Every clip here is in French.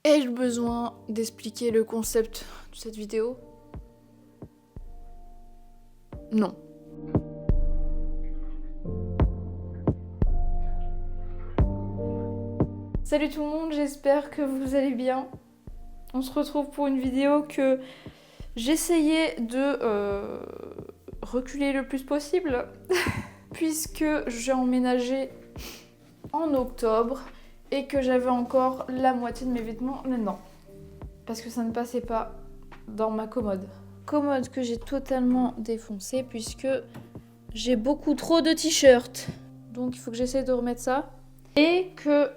Ai-je besoin d'expliquer le concept de cette vidéo? Non. Salut tout le monde, j'espère que vous allez bien. On se retrouve pour une vidéo que j'essayais de reculer le plus possible puisque j'ai emménagé en octobre et que j'avais encore la moitié de mes vêtements là-dedans. Parce que ça ne passait pas dans ma commode. Commode que j'ai totalement défoncée puisque j'ai beaucoup trop de t-shirts. Donc il faut que j'essaie de remettre ça. Et que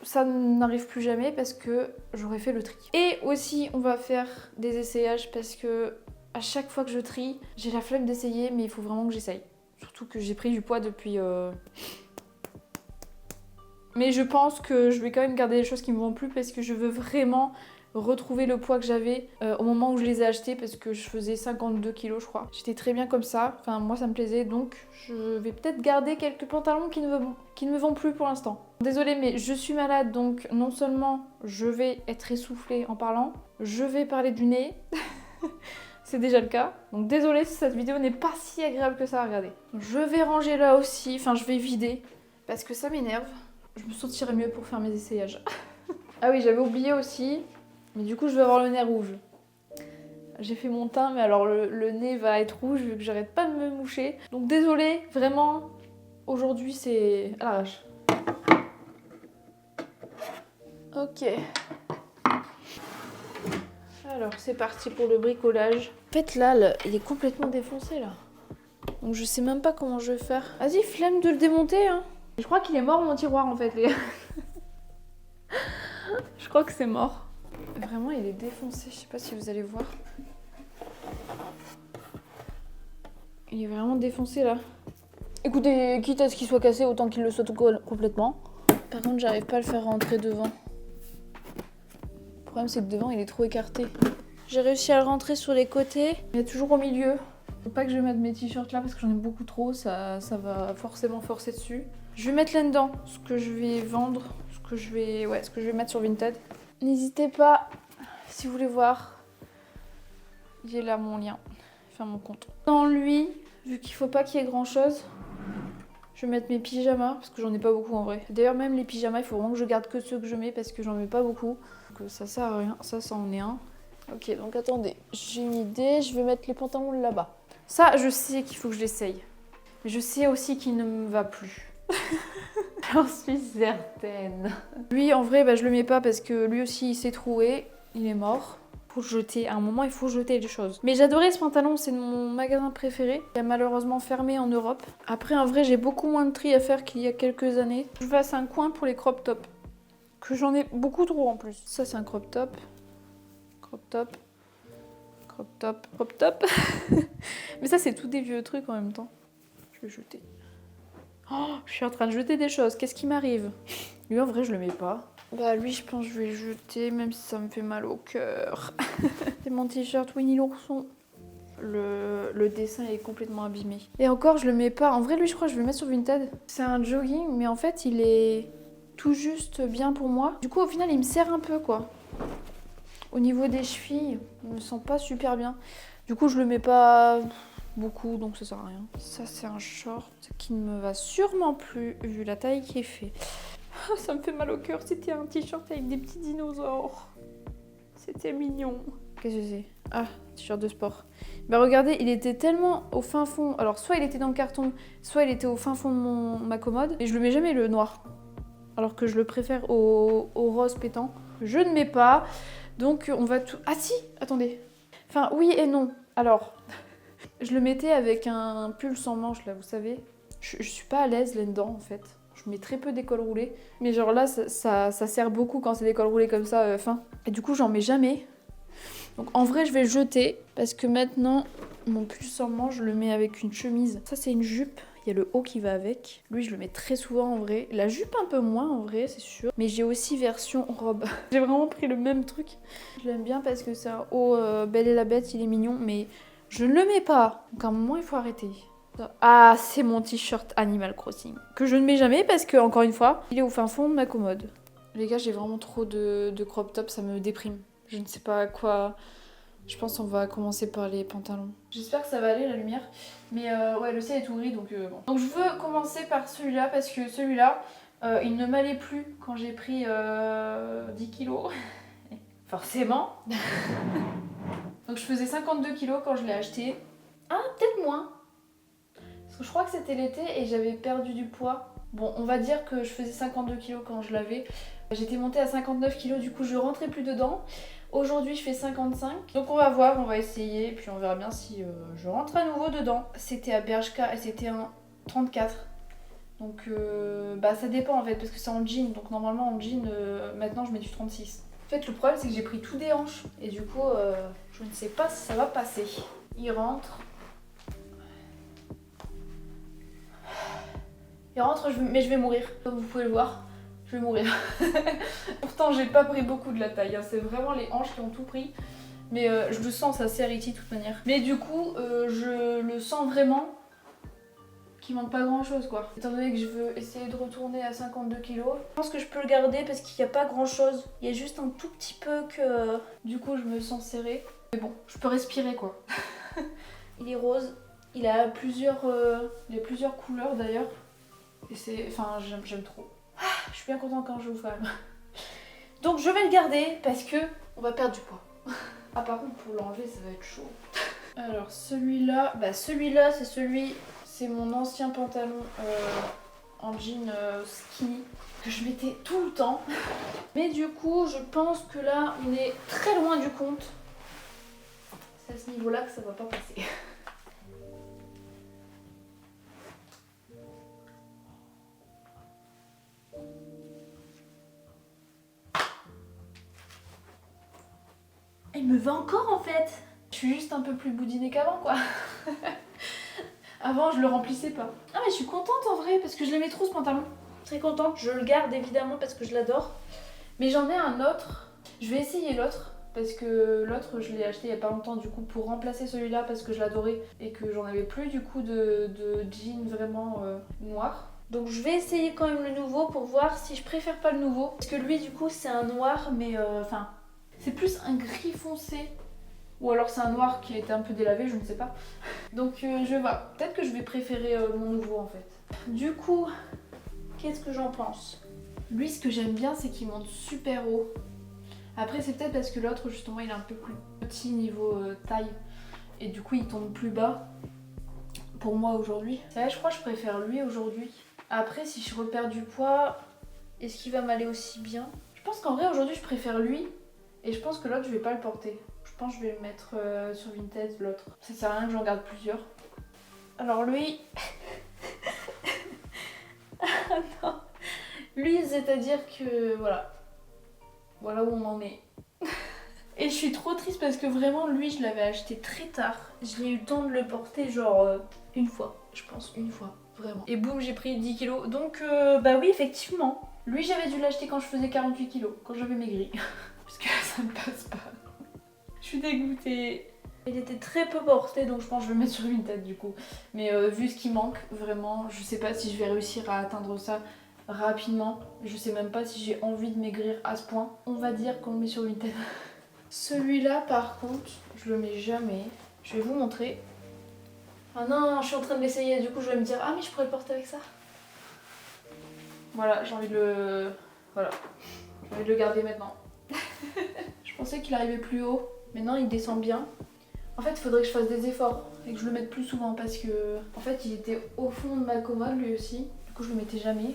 ça n'arrive plus jamais parce que j'aurais fait le tri. Et aussi on va faire des essayages parce que à chaque fois que je trie, j'ai la flemme d'essayer mais il faut vraiment que j'essaye. Surtout que j'ai pris du poids depuis... Mais je pense que je vais quand même garder les choses qui me vont plus parce que je veux vraiment retrouver le poids que j'avais au moment où je les ai achetés parce que je faisais 52 kilos je crois. J'étais très bien comme ça, enfin moi ça me plaisait donc je vais peut-être garder quelques pantalons qui ne me vont plus pour l'instant. Désolée mais je suis malade donc non seulement je vais être essoufflée en parlant, je vais parler du nez, c'est déjà le cas. Donc désolée si cette vidéo n'est pas si agréable que ça à regarder. Je vais ranger là aussi, enfin je vais vider parce que ça m'énerve. Je me sentirais mieux pour faire mes essayages. Ah oui, j'avais oublié aussi, mais du coup je vais avoir le nez rouge. J'ai fait mon teint, mais alors le nez va être rouge vu que j'arrête pas de me moucher. Donc désolée, vraiment, aujourd'hui c'est à l'arrache. Ok. Alors c'est parti pour le bricolage. En fait là, il est complètement défoncé là. Donc je sais même pas comment je vais faire. Vas-y, flemme de le démonter hein. Je crois qu'il est mort mon tiroir en fait les gars. Je crois que c'est mort. Vraiment il est défoncé, je sais pas si vous allez voir. Il est vraiment défoncé là. Écoutez, quitte à ce qu'il soit cassé, autant qu'il le soit complètement. Par contre j'arrive pas à le faire rentrer devant. Le problème c'est que devant il est trop écarté. J'ai réussi à le rentrer sur les côtés, il est toujours au milieu. Faut pas que je mette mes t-shirts là parce que j'en ai beaucoup trop, ça va forcément forcer dessus. Je vais mettre là-dedans ce que je vais vendre, ce que je vais mettre sur Vinted. N'hésitez pas, si vous voulez voir, j'ai là mon lien, enfin mon compte. Dans lui, vu qu'il faut pas qu'il y ait grand chose, je vais mettre mes pyjamas parce que j'en ai pas beaucoup en vrai. D'ailleurs même les pyjamas, il faut vraiment que je garde que ceux que je mets parce que j'en mets pas beaucoup. Donc ça sert à rien, ça en est un. Ok, donc attendez, j'ai une idée, je vais mettre les pantalons là-bas. Ça, je sais qu'il faut que je l'essaye. Mais je sais aussi qu'il ne me va plus. J'en suis certaine. Lui, en vrai, bah, je le mets pas parce que lui aussi, il s'est troué. Il est mort. Faut le jeter. À un moment, il faut jeter les choses. Mais j'adorais ce pantalon. C'est mon magasin préféré. Il a malheureusement fermé en Europe. Après, en vrai, j'ai beaucoup moins de tri à faire qu'il y a quelques années. Je fasse un coin pour les crop tops. Que j'en ai beaucoup trop en plus. Ça, c'est un crop top. Crop top. Crop top. Crop top. Mais ça, c'est tous des vieux trucs en même temps. Je vais jeter. Oh, je suis en train de jeter des choses. Qu'est-ce qui m'arrive? Lui, en vrai, je le mets pas. Bah, lui, je pense que je vais le jeter, même si ça me fait mal au cœur. C'est mon t-shirt Winnie l'ourson. Le dessin est complètement abîmé. Et encore, je le mets pas. En vrai, lui, je crois que je vais le mettre sur Vinted. C'est un jogging, mais en fait, il est tout juste bien pour moi. Du coup, au final, il me sert un peu, quoi. Au niveau des chevilles, je me sens pas super bien. Du coup, je le mets pas beaucoup, donc ça sert à rien. Ça, c'est un short qui ne me va sûrement plus, vu la taille qui est fait. Oh, ça me fait mal au cœur. C'était un t-shirt avec des petits dinosaures. C'était mignon. Qu'est-ce que c'est? Ah, t-shirt de sport. Bah regardez, il était tellement au fin fond. Alors, soit il était dans le carton, soit il était au fin fond de ma commode. Et je le mets jamais le noir. Alors que je le préfère au rose pétant. Je ne mets pas. Donc, on va tout... Ah si, attendez. Enfin, oui et non. Alors... Je le mettais avec un pull sans manches, là, vous savez. Je suis pas à l'aise là-dedans, en fait. Je mets très peu d'école roulée. Mais genre là, ça sert beaucoup quand c'est des cols roulés comme ça, fin. Et du coup, j'en mets jamais. Donc en vrai, je vais le jeter. Parce que maintenant, mon pull sans manches, je le mets avec une chemise. Ça, c'est une jupe. Il y a le haut qui va avec. Lui, je le mets très souvent en vrai. La jupe, un peu moins en vrai, c'est sûr. Mais j'ai aussi version robe. J'ai vraiment pris le même truc. Je l'aime bien parce que c'est un haut Belle et la Bête, il est mignon. Mais... je ne le mets pas. Donc à un moment, il faut arrêter. Ah, c'est mon t-shirt Animal Crossing. Que je ne mets jamais parce que, encore une fois, il est au fin fond de ma commode. Les gars, j'ai vraiment trop de crop top, ça me déprime. Je ne sais pas à quoi... Je pense qu'on va commencer par les pantalons. J'espère que ça va aller la lumière. Mais ouais, le ciel est tout gris donc bon. Donc je veux commencer par celui-là parce que celui-là, il ne m'allait plus quand j'ai pris 10 kilos. Forcément. Donc je faisais 52 kilos quand je l'ai acheté. Ah, peut-être moins. Parce que je crois que c'était l'été et j'avais perdu du poids. Bon, on va dire que je faisais 52 kilos quand je l'avais. J'étais montée à 59 kilos, du coup je rentrais plus dedans. Aujourd'hui je fais 55. Donc on va voir, on va essayer. Et puis on verra bien si je rentre à nouveau dedans. C'était à Bershka et c'était un 34. Donc bah ça dépend en fait parce que c'est en jean. Donc normalement en jean, maintenant je mets du 36. En fait le problème c'est que j'ai pris tout des hanches. Et du coup je ne sais pas si ça va passer. Il rentre. Il rentre, mais je vais mourir. Comme vous pouvez le voir, je vais mourir. Pourtant, j'ai pas pris beaucoup de la taille. Hein. C'est vraiment les hanches qui ont tout pris. Mais je le sens, ça serre ici de toute manière. Mais du coup, je le sens vraiment qu'il manque pas grand chose quoi. Étant donné que je veux essayer de retourner à 52 kilos, je pense que je peux le garder parce qu'il n'y a pas grand chose. Il y a juste un tout petit peu que du coup je me sens serrée. Mais bon, je peux respirer quoi. Il est rose. Il a plusieurs couleurs d'ailleurs. Et c'est... Enfin, j'aime trop. Ah, je suis bien contente quand je vous fais. Donc je vais le garder parce que on va perdre du poids. Ah par contre pour l'enlever ça va être chaud. Alors celui-là, celui-là c'est mon ancien pantalon en jean skinny que je mettais tout le temps. Mais du coup je pense que là on est très loin du compte. C'est à ce niveau-là que ça va pas passer. Il me va encore en fait. Je suis juste un peu plus boudinée qu'avant quoi. Avant je le remplissais pas. Ah mais je suis contente en vrai parce que je l'aimais trop ce pantalon. Très contente, je le garde évidemment parce que je l'adore. Mais j'en ai un autre. Je vais essayer l'autre. Parce que l'autre je l'ai acheté il y a pas longtemps du coup pour remplacer celui-là parce que je l'adorais. Et que j'en avais plus du coup de jean vraiment noir. Donc je vais essayer quand même le nouveau pour voir si je préfère pas le nouveau. Parce que lui du coup c'est un noir mais enfin... c'est plus un gris foncé. Ou alors c'est un noir qui a été un peu délavé, je ne sais pas. Donc je vois. Peut-être que je vais préférer mon nouveau en fait. Du coup, qu'est-ce que j'en pense? Lui, ce que j'aime bien, c'est qu'il monte super haut. Après, c'est peut-être parce que l'autre, justement, il est un peu plus petit niveau taille. Et du coup, il tombe plus bas. Pour moi aujourd'hui. C'est vrai, je crois que je préfère lui aujourd'hui. Après, si je repère du poids, est-ce qu'il va m'aller aussi bien? Je pense qu'en vrai, aujourd'hui, je préfère lui. Et je pense que l'autre, je vais pas le porter. Je pense que je vais le mettre sur Vinted, l'autre. Ça sert à rien que j'en garde plusieurs. Alors lui... ah non. Lui, c'est-à-dire que... voilà. Voilà où on en est. Et je suis trop triste parce que vraiment, lui, je l'avais acheté très tard. Je l'ai eu le temps de le porter genre une fois. Je pense une fois, vraiment. Et boum, j'ai pris 10 kilos. Donc, bah oui, effectivement. Lui, j'avais dû l'acheter quand je faisais 48 kilos. Quand j'avais maigri. Parce que ça ne passe pas. Je suis dégoûtée. Il était très peu porté donc je pense que je vais le mettre sur Vinted du coup. Mais vu ce qui manque, vraiment, je sais pas si je vais réussir à atteindre ça rapidement. Je sais même pas si j'ai envie de maigrir à ce point. On va dire qu'on le met sur Vinted. Celui-là par contre, je le mets jamais. Je vais vous montrer. Ah non, je suis en train de l'essayer, du coup je vais me dire ah mais je pourrais le porter avec ça. Voilà, j'ai envie de le... voilà. J'ai envie de le garder maintenant. Je pensais qu'il arrivait plus haut. Maintenant il descend bien. En fait il faudrait que je fasse des efforts et que je le mette plus souvent parce que en fait il était au fond de ma commode lui aussi. Du coup je le mettais jamais.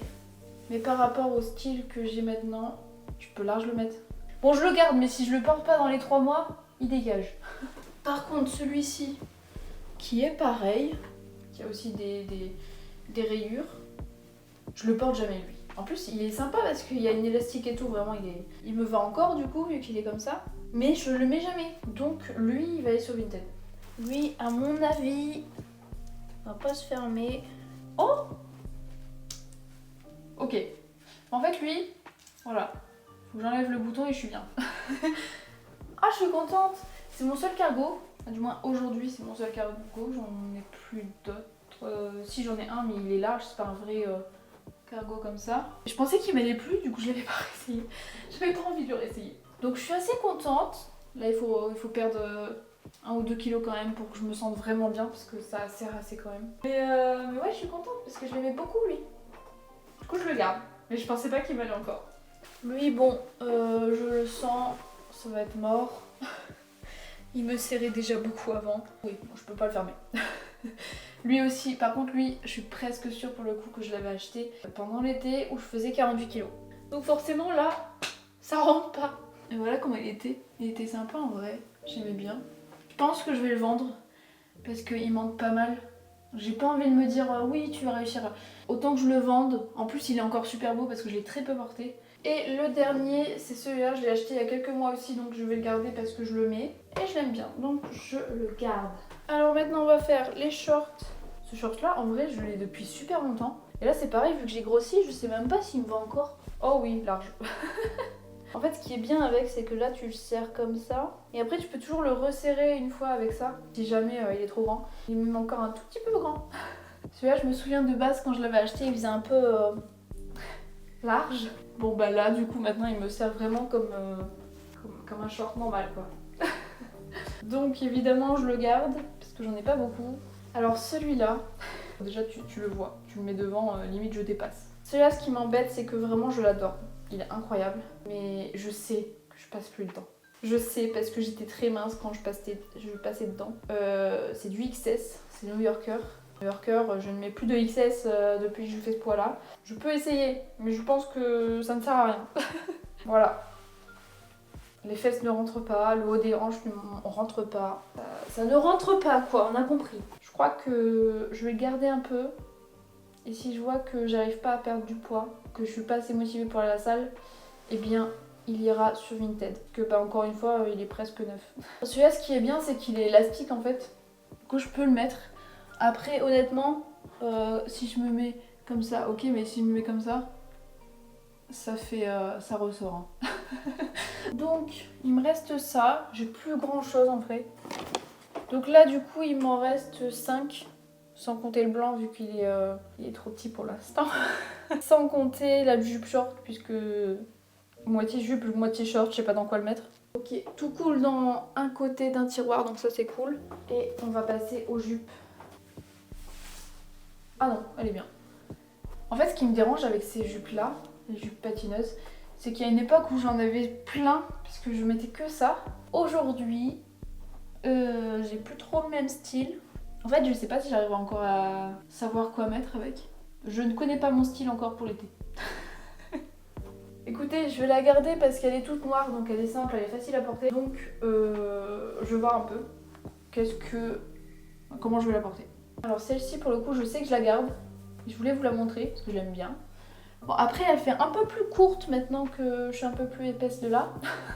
Mais par rapport au style que j'ai maintenant, je peux large le mettre. Bon je le garde mais si je le porte pas dans les 3 mois, il dégage. Par contre celui-ci qui est pareil, qui a aussi des rayures, je le porte jamais lui. En plus il est sympa parce qu'il y a une élastique et tout, vraiment il me va encore du coup vu qu'il est comme ça. Mais je le mets jamais. Donc lui il va aller sur Vinted. Lui à mon avis va pas se fermer. Oh ok. En fait lui, voilà. Faut que j'enlève le bouton et je suis bien. Ah je suis contente. C'est mon seul cargo. Du moins aujourd'hui c'est mon seul cargo. J'en ai plus d'autres. Si j'en ai un mais il est large, c'est pas un vrai cargo comme ça. Je pensais qu'il m'allait plus, du coup je l'avais pas réessayé. J'avais pas envie de le réessayer. Donc je suis assez contente. Là il faut perdre 1 ou 2 kilos quand même pour que je me sente vraiment bien parce que ça sert assez quand même. Mais ouais, je suis contente parce que je l'aimais beaucoup lui. Du coup je le garde. Mais je pensais pas qu'il m'allait encore. Lui bon, je le sens, ça va être mort. Il me serrait déjà beaucoup avant. Oui, bon, je peux pas le fermer. Lui aussi, par contre lui, je suis presque sûre pour le coup que je l'avais acheté pendant l'été où je faisais 48 kilos. Donc forcément là, ça rentre pas. Et voilà comment il était. Il était sympa en vrai, j'aimais bien. Je pense que je vais le vendre parce qu'il manque pas mal. J'ai pas envie de me dire oui tu vas réussir. Autant que je le vende. En plus il est encore super beau parce que je l'ai très peu porté. Et le dernier c'est celui-là, je l'ai acheté il y a quelques mois aussi donc je vais le garder parce que je le mets. Et je l'aime bien donc je le garde. Alors maintenant on va faire les shorts. Ce short là en vrai je l'ai depuis super longtemps. Et là c'est pareil vu que j'ai grossi je sais même pas s'il me va encore. Oh oui large. En fait ce qui est bien avec c'est que là tu le serres comme ça. Et après tu peux toujours le resserrer une fois avec ça. Si jamais il est trop grand. Il est même encore un tout petit peu grand. Celui-là je me souviens de base quand je l'avais acheté il faisait un peu large. Bon bah là du coup maintenant il me sert vraiment comme un short normal quoi. Donc évidemment je le garde parce que j'en ai pas beaucoup. Alors celui-là, déjà tu le vois, tu le mets devant, limite je dépasse. Celui-là ce qui m'embête c'est que vraiment je l'adore. Il est incroyable, mais je sais que je passe plus le temps. Je sais parce que j'étais très mince quand je passais dedans. C'est du XS, c'est New Yorker. New Yorker, je ne mets plus de XS depuis que je fais ce poids-là. Je peux essayer, mais je pense que ça ne sert à rien. Voilà. Les fesses ne rentrent pas, le haut des hanches ne rentre pas. Ça ne rentre pas quoi, on a compris. Je crois que je vais le garder un peu. Et si je vois que j'arrive pas à perdre du poids, que je suis pas assez motivée pour aller à la salle, eh bien il ira sur Vinted. Parce que bah, encore une fois, il est presque neuf. Celui-là ce qui est bien c'est qu'il est élastique en fait. Du coup je peux le mettre. Après honnêtement, si je me mets comme ça, ok, mais si je me mets comme ça ressort. Hein. Donc il me reste ça, j'ai plus grand chose en fait. Donc là du coup il m'en reste 5, sans compter le blanc vu qu'il est trop petit pour l'instant. Sans compter la jupe short puisque moitié jupe, moitié short, je sais pas dans quoi le mettre. Ok, tout coule dans un côté d'un tiroir donc ça c'est cool. Et on va passer aux jupes. Ah non, elle est bien. En fait ce qui me dérange avec ces jupes là, les jupes patineuses, c'est qu'il y a une époque où j'en avais plein puisque je mettais que ça. Aujourd'hui, j'ai plus trop le même style. En fait, je sais pas si j'arrive encore à savoir quoi mettre avec. Je ne connais pas mon style encore pour l'été. Écoutez, je vais la garder parce qu'elle est toute noire, donc elle est simple, elle est facile à porter. Donc, je vais voir un peu comment je vais la porter. Alors celle-ci, pour le coup, je sais que je la garde. Je voulais vous la montrer parce que je l'aime bien. Bon, après, elle fait un peu plus courte maintenant que je suis un peu plus épaisse de là.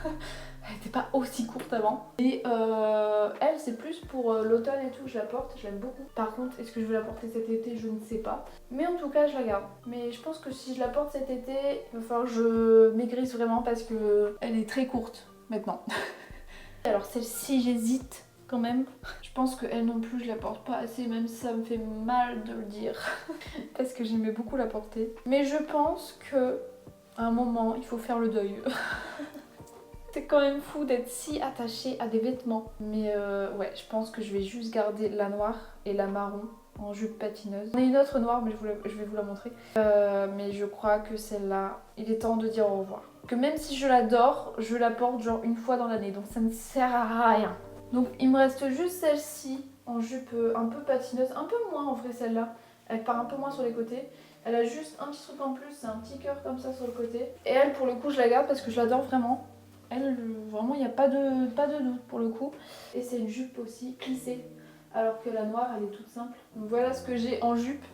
Elle n'était pas aussi courte avant. Et elle, c'est plus pour l'automne et tout, je la porte, je l'aime beaucoup. Par contre, est-ce que je vais la porter cet été? Je ne sais pas. Mais en tout cas, je la garde. Mais je pense que si je la porte cet été, il va falloir que je maigrisse vraiment parce que elle est très courte maintenant. Alors celle-ci, j'hésite quand même. Je pense qu'elle non plus, je la porte pas assez, même si ça me fait mal de le dire. Parce que j'aimais beaucoup la porter. Mais je pense que à un moment, il faut faire le deuil. C'est quand même fou d'être si attaché à des vêtements. Mais ouais, je pense que je vais juste garder la noire et la marron en jupe patineuse. On a une autre noire, mais je vais vous la montrer. Mais je crois que celle-là, il est temps de dire au revoir. Que même si je l'adore, je la porte genre une fois dans l'année. Donc ça ne sert à rien. Donc il me reste juste celle-ci en jupe un peu patineuse. Un peu moins en vrai celle-là. Elle part un peu moins sur les côtés. Elle a juste un petit truc en plus, c'est un petit cœur comme ça sur le côté. Et elle, pour le coup, je la garde parce que je l'adore vraiment. Elle, vraiment, il n'y a pas de doute pour le coup. Et c'est une jupe aussi plissée, alors que la noire, elle est toute simple. Donc voilà ce que j'ai en jupe.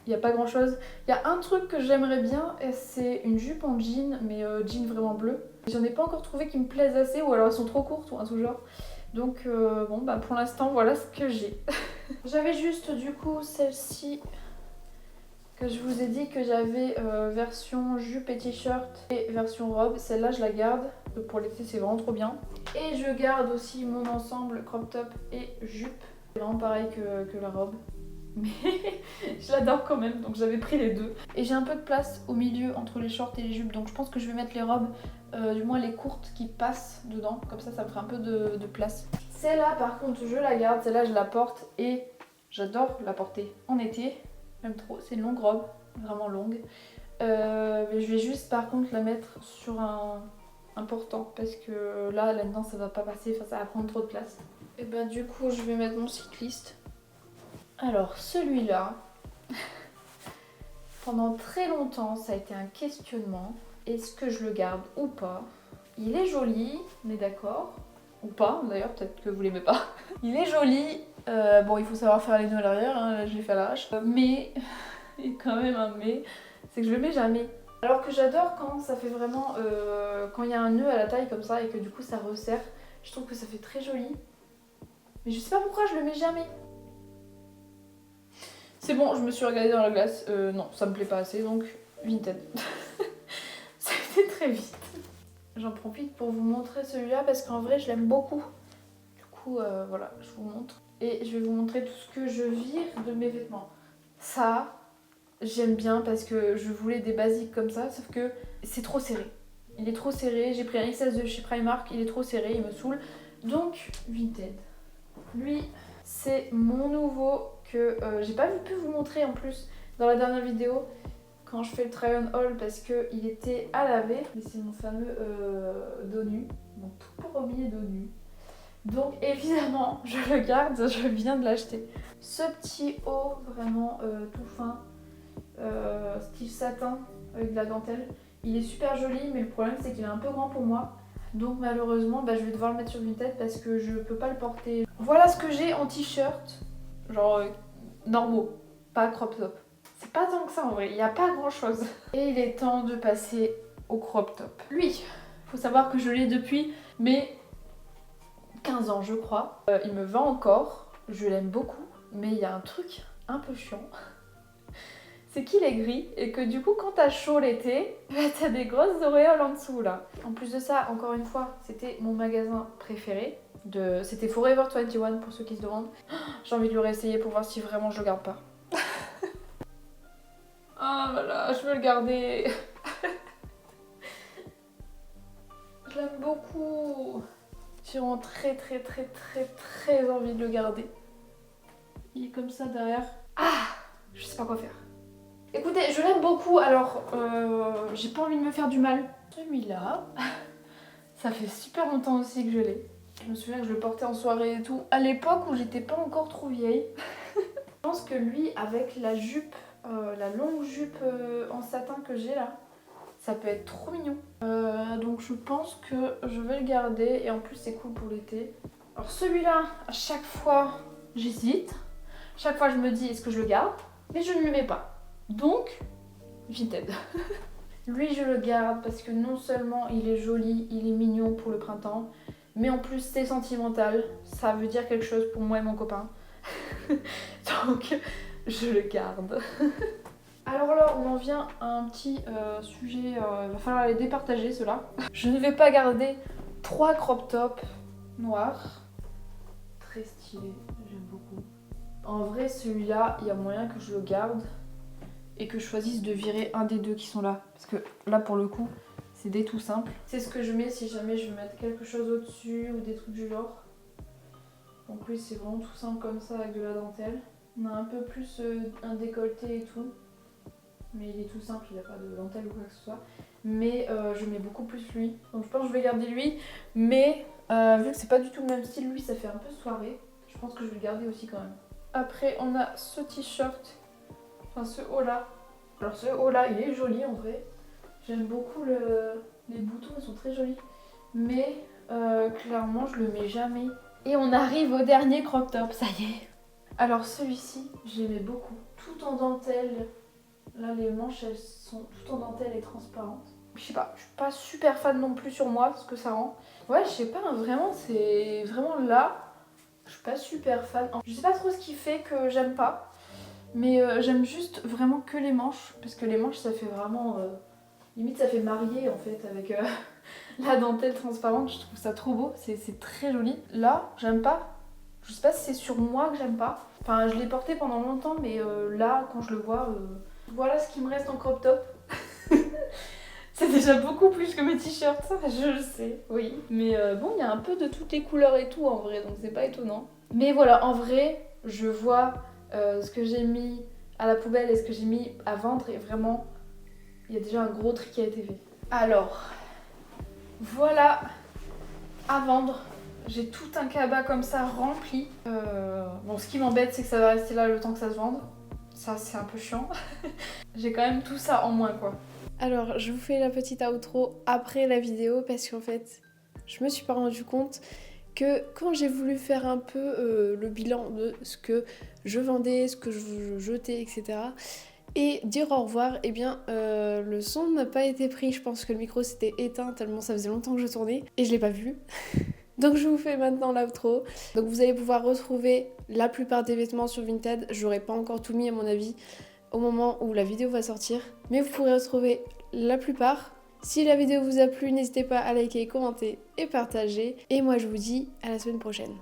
Il n'y a pas grand chose. Il y a un truc que j'aimerais bien, et c'est une jupe en jean, mais jean vraiment bleu. J'en ai pas encore trouvé qui me plaisent assez, ou alors elles sont trop courtes ou un tout genre. Donc bon, bah pour l'instant, voilà ce que j'ai. J'avais juste du coup celle-ci que je vous ai dit que j'avais version jupe et t-shirt et version robe. Celle-là je la garde, pour l'été c'est vraiment trop bien. Et je garde aussi mon ensemble crop top et jupe. C'est vraiment pareil que la robe. mais je l'adore quand même, donc j'avais pris les deux. Et j'ai un peu de place au milieu entre les shorts et les jupes, donc je pense que je vais mettre les robes, du moins les courtes qui passent dedans, comme ça me fera un peu de place. Celle-là par contre je la garde, celle-là je la porte et j'adore la porter en été, j'aime trop, c'est une longue robe, vraiment longue. Mais je vais juste par contre la mettre sur un portant parce que là-dedans ça va pas passer, enfin, ça va prendre trop de place. Et ben du coup je vais mettre mon cycliste. Alors celui-là, pendant très longtemps ça a été un questionnement, est-ce que je le garde ou pas? Il est joli, on est d'accord? Ou pas d'ailleurs, peut-être que vous l'aimez pas. Il est joli, bon il faut savoir faire les nœuds à l'arrière, hein, là je l'ai fait à l'arrache. Mais, il y a quand même un mais, c'est que je le mets jamais. Alors que j'adore quand ça fait vraiment, quand il y a un nœud à la taille comme ça et que du coup ça resserre, je trouve que ça fait très joli. Mais je sais pas pourquoi je le mets jamais. C'est bon, je me suis regardée dans la glace, non ça me plaît pas assez donc Vinted. Ça a été très vite. J'en profite pour vous montrer celui-là parce qu'en vrai je l'aime beaucoup. Du coup voilà, je vous montre. Et je vais vous montrer tout ce que je vire de mes vêtements. Ça, j'aime bien parce que je voulais des basiques comme ça, sauf que c'est trop serré. Il est trop serré, j'ai pris un XS de chez Primark, il est trop serré, il me saoule. Donc Vinted. Lui, c'est mon nouveau que j'ai pas pu vous montrer en plus dans la dernière vidéo quand je fais le try on haul parce qu'il était à laver. Mais c'est mon fameux dos nu, mon tout premier dos nu. Donc évidemment, je le garde, je viens de l'acheter. Ce petit haut vraiment tout fin, style satin avec de la dentelle, il est super joli mais le problème c'est qu'il est un peu grand pour moi. Donc malheureusement je vais devoir le mettre sur Vinted parce que je peux pas le porter. Voilà ce que j'ai en t-shirt, genre normaux, pas crop top. C'est pas tant que ça en vrai, il n'y a pas grand chose. Et il est temps de passer au crop top. Lui, faut savoir que je l'ai depuis mais 15 ans je crois. Il me va encore, je l'aime beaucoup, mais il y a un truc un peu chiant. C'est qu'il est gris et que du coup quand t'as chaud l'été, t'as des grosses auréoles en dessous là. En plus de ça, encore une fois, c'était mon magasin préféré. C'était Forever 21 pour ceux qui se demandent. J'ai envie de le réessayer pour voir si vraiment je le garde pas. Ah voilà, je veux le garder. Je l'aime beaucoup. J'ai vraiment très envie de le garder. Il est comme ça derrière. Ah, je sais pas quoi faire. Écoutez, je l'aime beaucoup, alors j'ai pas envie de me faire du mal. Celui-là, ça fait super longtemps aussi que je l'ai. Je me souviens que je le portais en soirée et tout, à l'époque où j'étais pas encore trop vieille. Je pense que lui, avec la jupe, la longue jupe en satin que j'ai là, ça peut être trop mignon. Donc je pense que je vais le garder et en plus c'est cool pour l'été. Alors celui-là, à chaque fois j'hésite. Chaque fois je me dis est-ce que je le garde, mais je ne le mets pas. Donc, Vinted. Lui, je le garde parce que non seulement il est joli, il est mignon pour le printemps, mais en plus c'est sentimental. Ça veut dire quelque chose pour moi et mon copain. Donc, je le garde. Alors là, on en vient à un petit sujet, il va falloir les départager ceux-là. Je ne vais pas garder 3 crop tops noirs. Très stylé, j'aime beaucoup. En vrai, celui-là, il y a moyen que je le garde et que je choisisse de virer un des deux qui sont là. Parce que là, pour le coup, c'est des tout simples. C'est ce que je mets si jamais je veux mettre quelque chose au-dessus ou des trucs du genre. Donc oui, c'est vraiment tout simple comme ça avec de la dentelle. On a un peu plus un décolleté et tout. Mais il est tout simple, il n'y a pas de dentelle ou quoi que ce soit. Mais je mets beaucoup plus lui. Donc je pense que je vais garder lui. Mais vu que c'est pas du tout le même style, lui ça fait un peu soirée. Je pense que je vais le garder aussi quand même. Après on a ce t-shirt. Enfin ce haut là. Alors ce haut là il est joli en vrai. J'aime beaucoup les boutons, ils sont très jolis. Mais clairement je le mets jamais. Et on arrive au dernier crop top, ça y est. Alors celui-ci, j'aimais beaucoup. Tout en dentelle. Là les manches elles sont tout en dentelle et transparentes. Je sais pas, je suis pas super fan non plus sur moi, ce que ça rend. Ouais je sais pas, vraiment c'est vraiment là. Je suis pas super fan. Je sais pas trop ce qui fait que j'aime pas. Mais j'aime juste vraiment que les manches. Parce que les manches ça fait vraiment... limite ça fait marier en fait avec la dentelle transparente. Je trouve ça trop beau, c'est très joli. Là j'aime pas. Je sais pas si c'est sur moi que j'aime pas. Enfin, je l'ai porté pendant longtemps, mais là, quand je le vois, voilà ce qui me reste en crop top. C'est déjà beaucoup plus que mes t-shirts, je le sais, oui. Mais bon, il y a un peu de toutes les couleurs et tout en vrai, donc c'est pas étonnant. Mais voilà, en vrai, je vois ce que j'ai mis à la poubelle et ce que j'ai mis à vendre et vraiment, il y a déjà un gros tri qui a été fait. Alors, voilà à vendre. J'ai tout un cabas comme ça rempli. Bon, ce qui m'embête, c'est que ça va rester là le temps que ça se vende. Ça, c'est un peu chiant. J'ai quand même tout ça en moins, quoi. Alors, je vous fais la petite outro après la vidéo parce qu'en fait, je me suis pas rendu compte que quand j'ai voulu faire un peu le bilan de ce que je vendais, ce que je jetais, etc. et dire au revoir, eh bien, le son n'a pas été pris. Je pense que le micro s'était éteint tellement ça faisait longtemps que je tournais et je l'ai pas vu. Donc je vous fais maintenant l'outro. Donc vous allez pouvoir retrouver la plupart des vêtements sur Vinted. J'aurais pas encore tout mis à mon avis au moment où la vidéo va sortir. Mais vous pourrez retrouver la plupart. Si la vidéo vous a plu, n'hésitez pas à liker, commenter et partager. Et moi je vous dis à la semaine prochaine.